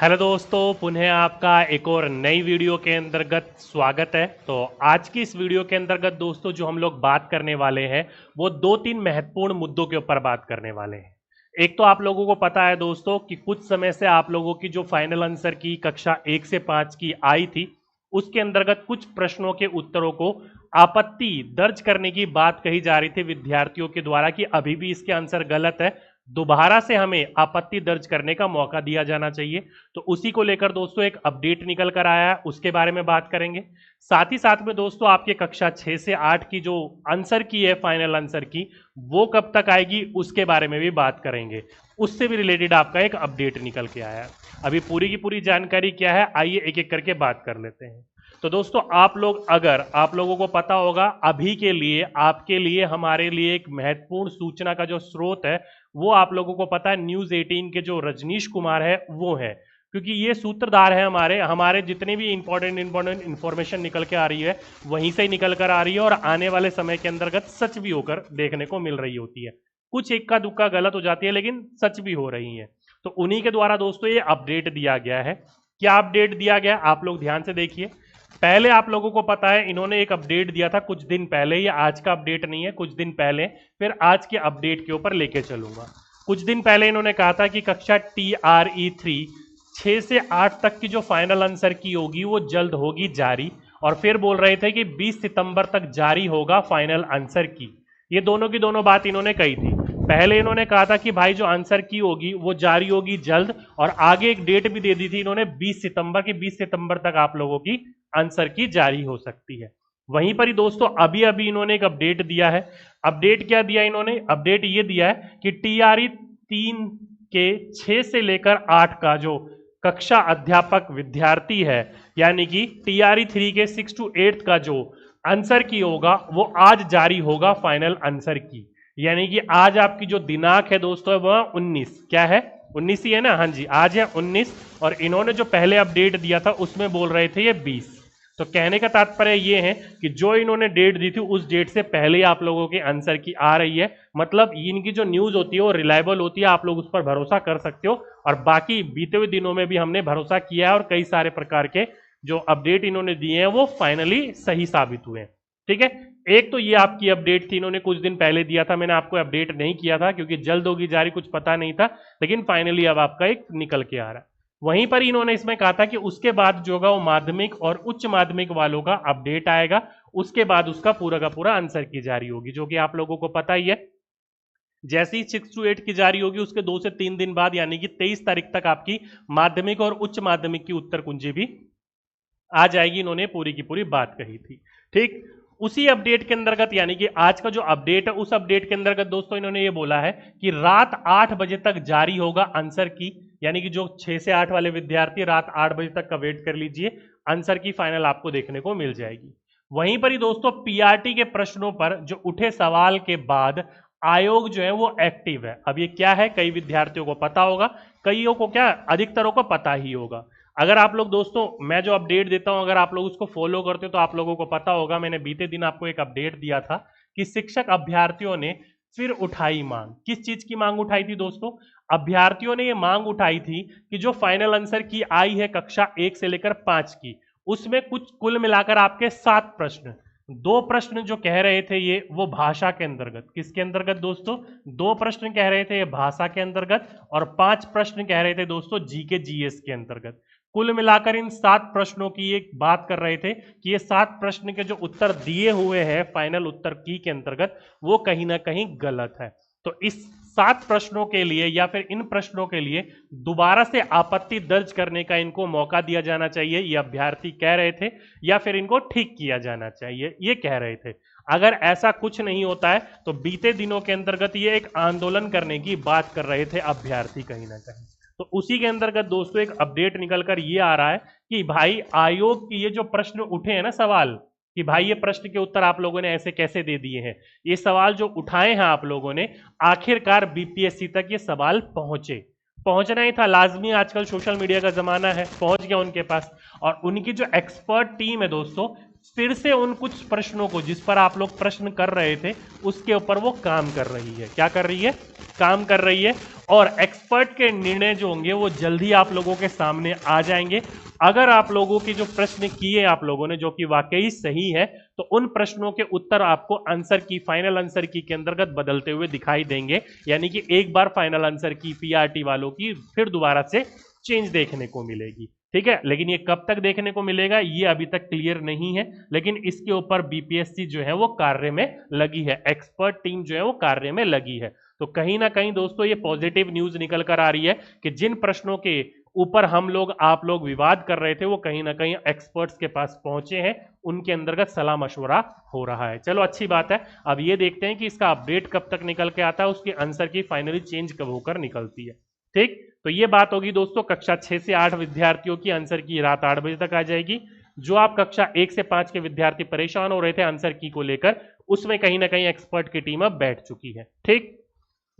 Hello दोस्तों, पुनः आपका एक और नई वीडियो के अंतर्गत स्वागत है। तो आज की इस वीडियो के अंतर्गत दोस्तों जो हम लोग बात करने वाले हैं वो दो तीन महत्वपूर्ण मुद्दों के ऊपर बात करने वाले हैं। एक तो आप लोगों को पता है दोस्तों कि कुछ समय से आप लोगों की जो फाइनल आंसर की कक्षा 1 से 5 की आई थी उसके अंतर्गत कुछ प्रश्नों के उत्तरों को आपत्ति दर्ज करने की बात कही जा रही थी विद्यार्थियों के द्वारा कि अभी भी इसके आंसर गलत है, दोबारा से हमें आपत्ति दर्ज करने का मौका दिया जाना चाहिए। तो उसी को लेकर दोस्तों एक अपडेट निकल कर आया है, उसके बारे में बात करेंगे। साथ ही साथ में दोस्तों आपके कक्षा 6 से 8 की जो आंसर की है फाइनल आंसर की वो कब तक आएगी उसके बारे में भी बात करेंगे। उससे भी रिलेटेड आपका एक अपडेट निकल के आया है। अभी पूरी की पूरी जानकारी क्या है आइए एक एक करके बात कर लेते हैं। तो दोस्तों आप लोग अगर आप लोगों को पता होगा अभी के लिए आपके लिए हमारे लिए एक महत्वपूर्ण सूचना का जो स्रोत है वो आप लोगों को पता है न्यूज 18 के जो रजनीश कुमार है वो है, क्योंकि ये सूत्रधार है हमारे हमारे जितने भी इंपॉर्टेंट इंफॉर्मेशन निकल के आ रही है वहीं से ही निकल कर आ रही है और आने वाले समय के अंतर्गत सच भी होकर देखने को मिल रही होती है। कुछ इक्का दुक्का गलत हो जाती है लेकिन सच भी हो रही है। तो उन्हीं के द्वारा दोस्तों ये अपडेट दिया गया है। क्या अपडेट दिया गया आप लोग ध्यान से देखिए। पहले आप लोगों को पता है इन्होंने एक अपडेट दिया था कुछ दिन पहले, ये आज का अपडेट नहीं है, कुछ दिन पहले, फिर आज के अपडेट के ऊपर लेके चलूंगा। कुछ दिन पहले इन्होंने कहा था कि कक्षा TRE3 6 से 8 तक की जो फाइनल आंसर की होगी वो जल्द होगी जारी, और फिर बोल रहे थे कि 20 सितंबर तक जारी होगा फाइनल आंसर की। ये दोनों की दोनों बात इन्होंने कही थी। पहले इन्होंने कहा था कि भाई जो आंसर की होगी वो जारी होगी जल्द, और आगे एक डेट भी दे दी थी इन्होंने 20 सितंबर की, 20 सितंबर तक आप लोगों की आंसर की जारी हो सकती है। वहीं पर ही दोस्तों अभी अभी इन्होंने एक अपडेट दिया है। अपडेट क्या दिया इन्होंने? अपडेट ये दिया है कि TRE3 के 6 से लेकर 8 का जो कक्षा अध्यापक विद्यार्थी है यानी कि TRE3 के 6 to 8 का जो आंसर की होगा वो आज जारी होगा फाइनल आंसर की। यानी कि आज आपकी जो दिनांक है दोस्तों वह 19, क्या है 19 ही है ना? हाँ जी आज है 19, और इन्होंने जो पहले अपडेट दिया था उसमें बोल रहे थे ये 20। तो कहने का तात्पर्य ये है कि जो इन्होंने डेट दी थी उस डेट से पहले ही आप लोगों के आंसर की आ रही है। मतलब इनकी जो न्यूज होती है वो रिलायबल होती है, आप लोग उस पर भरोसा कर सकते हो। और बाकी बीते हुए दिनों में भी हमने भरोसा किया है और कई सारे प्रकार के जो अपडेट इन्होंने दिए हैं वो फाइनली सही साबित हुए हैं। ठीक है, एक तो ये आपकी अपडेट थी, इन्होंने कुछ दिन पहले दिया था, मैंने आपको अपडेट नहीं किया था क्योंकि जल्द होगी जारी कुछ पता नहीं था, लेकिन फाइनली अब आपका एक निकल के आ रहा है। वहीं पर इन्होंने इसमें कहा था कि उसके बाद जो होगा वो माध्यमिक और उच्च माध्यमिक वालों का अपडेट आएगा, उसके बाद उसका पूरा का पूरा आंसर की जारी होगी, जो कि आप लोगों को पता ही है। जैसे ही 6 to 8 की जारी होगी उसके 2 से 3 दिन बाद यानी कि 23 तारीख तक आपकी माध्यमिक और उच्च माध्यमिक की उत्तर कुंजी भी आ जाएगी। इन्होंने पूरी की पूरी बात कही थी। ठीक, उसी अपडेट के अंतर्गत यानी कि आज का जो अपडेट है उस अपडेट के अंतर्गत दोस्तों इन्होंने ये बोला है कि रात 8 बजे तक जारी होगा आंसर की। यानी कि जो 6 से 8 वाले विद्यार्थी रात 8 बजे तक का वेट कर लीजिए, आंसर की फाइनल आपको देखने को मिल जाएगी। वहीं पर ही दोस्तों PRT के प्रश्नों पर जो उठे सवाल के बाद आयोग जो है वो एक्टिव है। अब ये क्या है कई विद्यार्थियों को पता होगा, कईयों को क्या अधिकतरों को पता ही होगा। अगर आप लोग दोस्तों मैं जो अपडेट देता हूं अगर आप लोग उसको फॉलो करते हो तो आप लोगों को पता होगा, मैंने बीते दिन आपको एक अपडेट दिया था कि शिक्षक अभ्यर्थियों ने फिर उठाई मांग। किस चीज की मांग उठाई थी दोस्तों? अभ्यर्थियों ने ये मांग उठाई थी कि जो फाइनल आंसर की आई है कक्षा 1 से लेकर 5 की उसमें कुछ कुल मिलाकर आपके 7 प्रश्न, 2 प्रश्न जो कह रहे थे ये वो भाषा के अंतर्गत, किसके अंतर्गत दोस्तों? 2 प्रश्न कह रहे थे ये भाषा के अंतर्गत और 5 प्रश्न कह रहे थे दोस्तों GK GS के अंतर्गत। कुल मिलाकर इन 7 प्रश्नों की एक बात कर रहे थे कि ये 7 प्रश्न के जो उत्तर दिए हुए हैं फाइनल उत्तर की के अंतर्गत वो कहीं ना कहीं गलत है। तो इस 7 प्रश्नों के लिए या फिर इन प्रश्नों के लिए दोबारा से आपत्ति दर्ज करने का इनको मौका दिया जाना चाहिए, ये अभ्यर्थी कह रहे थे, या फिर इनको ठीक किया जाना चाहिए ये कह रहे थे। अगर ऐसा कुछ नहीं होता है तो बीते दिनों के अंतर्गत ये एक आंदोलन करने की बात कर रहे थे अभ्यर्थी कहीं ना कहीं। तो उसी के अंतर्गत दोस्तों एक अपडेट निकलकर ये आ रहा है कि भाई आयोग की ये जो प्रश्न उठे हैं ना सवाल, कि भाई ये प्रश्न के उत्तर आप लोगों ने ऐसे कैसे दे दिए हैं, ये सवाल जो उठाए हैं आप लोगों ने आखिरकार BPSC तक ये सवाल पहुंचे। पहुंचना ही था लाजमी, आजकल सोशल मीडिया का जमाना है, पहुंच गया उनके पास। और उनकी जो एक्सपर्ट टीम है दोस्तों फिर से उन कुछ प्रश्नों को जिस पर आप लोग प्रश्न कर रहे थे उसके ऊपर वो काम कर रही है। क्या कर रही है? काम कर रही है और एक्सपर्ट के निर्णय जो होंगे वो जल्दी आप लोगों के सामने आ जाएंगे। अगर आप लोगों की जो प्रश्न किए आप लोगों ने जो कि वाकई सही है, तो उन प्रश्नों के उत्तर आपको आंसर की, फाइनल आंसर की के अंतर्गत बदलते हुए दिखाई देंगे। यानी कि एक बार फाइनल आंसर की पीआरटी वालों की फिर दोबारा से चेंज देखने को मिलेगी। ठीक है, लेकिन ये कब तक देखने को मिलेगा ये अभी तक क्लियर नहीं है, लेकिन इसके ऊपर बीपीएससी जो है वो कार्य में लगी है, एक्सपर्ट टीम जो है वो कार्य में लगी है। तो कहीं ना कहीं दोस्तों ये पॉजिटिव न्यूज निकल कर आ रही है कि जिन प्रश्नों के ऊपर हम लोग आप लोग विवाद कर रहे थे वो कहीं ना कहीं एक्सपर्ट्स के पास पहुंचे हैं, उनके अंतर्गत सलाह मशवरा हो रहा है। चलो अच्छी बात है। अब ये देखते हैं कि इसका अपडेट कब तक निकल के आता है, उसके आंसर की फाइनली चेंज कब होकर निकलती है। ठीक, तो ये बात होगी दोस्तों कक्षा 6 से 8 विद्यार्थियों की आंसर की रात 8 बजे तक आ जाएगी। जो आप कक्षा 1 से 5 के विद्यार्थी परेशान हो रहे थे आंसर की को लेकर, उसमें कहीं ना कहीं एक्सपर्ट की टीम अब बैठ चुकी है। ठीक,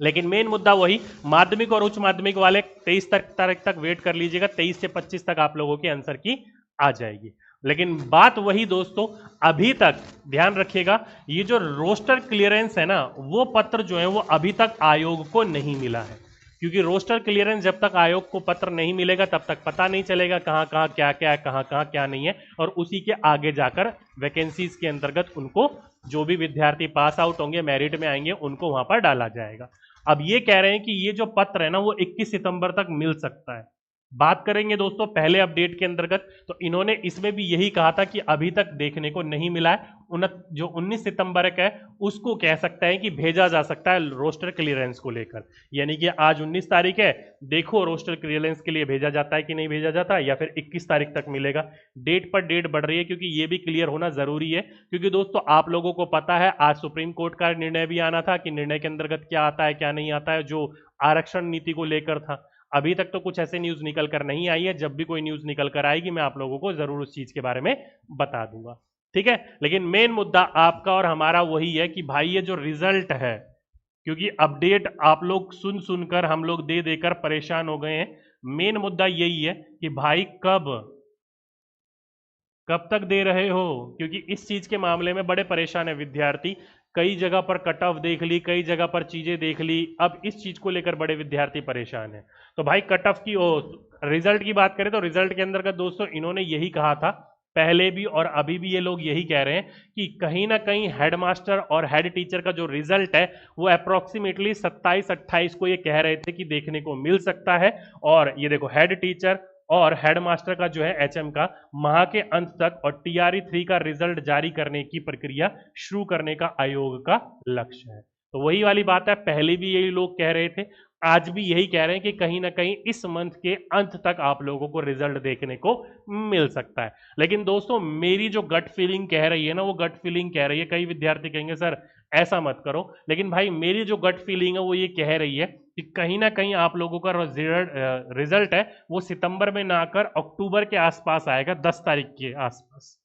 लेकिन मेन मुद्दा वही, माध्यमिक और उच्च माध्यमिक वाले 23 तारीख तक वेट कर लीजिएगा, 23 से 25 तक आप लोगों की आंसर की आ जाएगी। लेकिन बात वही दोस्तों, अभी तक ध्यान रखिएगा, ये जो रोस्टर क्लियरेंस है ना, वो पत्र जो है वो अभी तक आयोग को नहीं मिला है। क्योंकि रोस्टर क्लियरेंस जब तक आयोग को पत्र नहीं मिलेगा तब तक पता नहीं चलेगा कहाँ कहाँ क्या क्या है, कहाँ कहाँ क्या नहीं है, और उसी के आगे जाकर वैकेंसीज के अंतर्गत उनको जो भी विद्यार्थी पास आउट होंगे, मेरिट में आएंगे, उनको वहां पर डाला जाएगा। अब ये कह रहे हैं कि ये जो पत्र है ना वो 21 सितंबर तक मिल सकता है। बात करेंगे दोस्तों पहले अपडेट के अंतर्गत, तो इन्होंने इसमें भी यही कहा था कि अभी तक देखने को नहीं मिला है। जो 19 सितंबर का है उसको कह सकता है कि भेजा जा सकता है रोस्टर क्लियरेंस को लेकर। यानी कि आज 19 तारीख है, देखो रोस्टर क्लियरेंस के लिए भेजा जाता है कि नहीं भेजा जाता, या फिर 21 तारीख तक मिलेगा। डेट पर डेट बढ़ रही है क्योंकि ये भी क्लियर होना जरूरी है। क्योंकि दोस्तों आप लोगों को पता है आज सुप्रीम कोर्ट का निर्णय भी आना था कि निर्णय के अंतर्गत क्या आता है क्या नहीं आता है, जो आरक्षण नीति को लेकर था। अभी तक तो कुछ ऐसे न्यूज निकल कर नहीं आई है, जब भी कोई न्यूज निकल कर आएगी मैं आप लोगों को जरूर उस चीज के बारे में बता दूंगा। ठीक है, लेकिन मेन मुद्दा आपका और हमारा वही है कि भाई ये जो रिजल्ट है, क्योंकि अपडेट आप लोग सुन सुनकर हम लोग दे देकर परेशान हो गए हैं। मेन मुद्दा यही है कि भाई कब तक दे रहे हो, क्योंकि इस चीज के मामले में बड़े परेशान है विद्यार्थी। कई जगह पर कट ऑफ देख ली, कई जगह पर चीजें देख ली, अब इस चीज को लेकर बड़े विद्यार्थी परेशान है। तो भाई कट ऑफ की रिजल्ट की बात करें तो रिजल्ट के अंदर का दोस्तों इन्होंने यही कहा था पहले भी और अभी भी, ये लोग यही कह रहे हैं कि कहीं ना कहीं हेडमास्टर और हेड टीचर का जो रिजल्ट है वो अप्रोक्सीमेटली 27-28 को ये कह रहे थे कि देखने को मिल सकता है। और ये देखो हेड टीचर और हेडमास्टर का जो है एचएम का माह के अंत तक, और टीआरई 3 का रिजल्ट जारी करने की प्रक्रिया शुरू करने का आयोग का लक्ष्य है। तो वही वाली बात है, पहले भी यही लोग कह रहे थे, आज भी यही कह रहे हैं कि कहीं ना कहीं इस मंथ के अंत तक आप लोगों को रिजल्ट देखने को मिल सकता है। लेकिन दोस्तों मेरी जो गट फीलिंग कह रही है ना, वो गट फीलिंग कह रही है, कई विद्यार्थी कहेंगे सर ऐसा मत करो, लेकिन भाई मेरी जो गट फीलिंग है वो ये कह रही है कि कहीं ना कहीं आप लोगों का रिजल्ट है वो सितंबर में ना आकर अक्टूबर के आसपास आएगा, 10 तारीख के आसपास।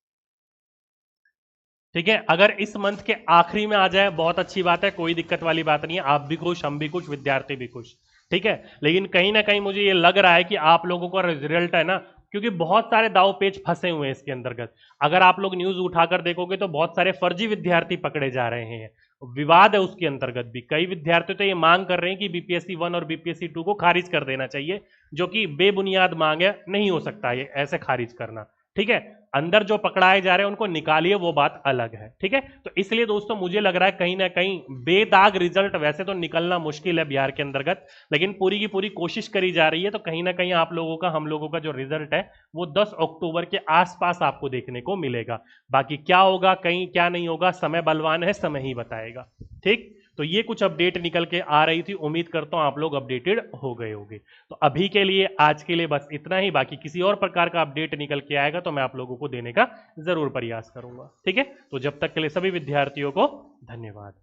ठीक है, अगर इस मंथ के आखिरी में आ जाए बहुत अच्छी बात है, कोई दिक्कत वाली बात नहीं है, आप भी खुश, हम भी खुश, विद्यार्थी भी खुश। ठीक है, लेकिन कहीं ना कहीं मुझे ये लग रहा है कि आप लोगों का रिजल्ट है ना, क्योंकि बहुत सारे दाव पेच फंसे हुए हैं इसके अंतर्गत। अगर आप लोग न्यूज उठाकर देखोगे तो बहुत सारे फर्जी विद्यार्थी पकड़े जा रहे हैं, विवाद है उसके अंतर्गत भी। कई विद्यार्थी तो ये मांग कर रहे हैं कि बीपीएससी 1 और बीपीएससी 2 को खारिज कर देना चाहिए, जो कि बेबुनियाद मांग है, नहीं हो सकता ये ऐसे खारिज करना। ठीक है, अंदर जो पकड़ाए जा रहे हैं उनको निकालिए, वो बात अलग है। ठीक है, तो इसलिए दोस्तों मुझे लग रहा है कहीं ना कहीं बेदाग रिजल्ट वैसे तो निकलना मुश्किल है बिहार के अंतर्गत, लेकिन पूरी की पूरी कोशिश करी जा रही है। तो कहीं ना कहीं आप लोगों का, हम लोगों का जो रिजल्ट है वो 10 अक्टूबर के आसपास आपको देखने को मिलेगा। बाकी क्या होगा, कहीं क्या नहीं होगा, समय बलवान है, समय ही बताएगा। ठीक, तो ये कुछ अपडेट निकल के आ रही थी, उम्मीद करता हूं आप लोग अपडेटेड हो गए होंगे। तो अभी के लिए, आज के लिए बस इतना ही। बाकी किसी और प्रकार का अपडेट निकल के आएगा तो मैं आप लोगों को देने का जरूर प्रयास करूंगा। ठीक है, तो जब तक के लिए सभी विद्यार्थियों को धन्यवाद।